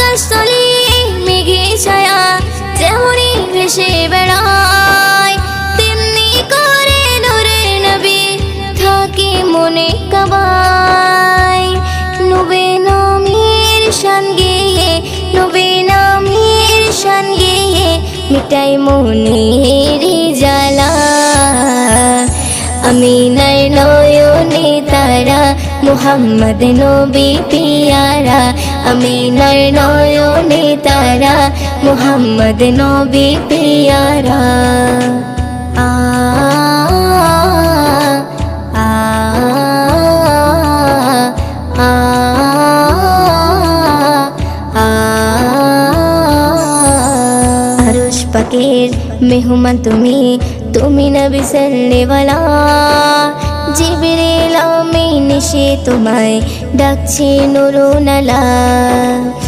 আকাশতলে মেঘে ছায়া যেমনি ভেসে বেড়ায়, তেমনি করে নূরে নবী থাকে মনে কাবায়। নবী নামের শান গেয়ে, নবী নামের শান গেয়ে মিটাই মনের জ্বালা। আমিনার নয়নে তারা মুহাম্মদ নবী পিয়ারা, আমিনার নয়নে তারা মুহাম্মদ নবী পিয়ারা। আ আ আ আরশ পাকের মেহমান তুমি, তুমি নবী সাল্লেওয়ালা। জিবরিল আমিন সে তোমায় ডাকছে নুরুন আলা।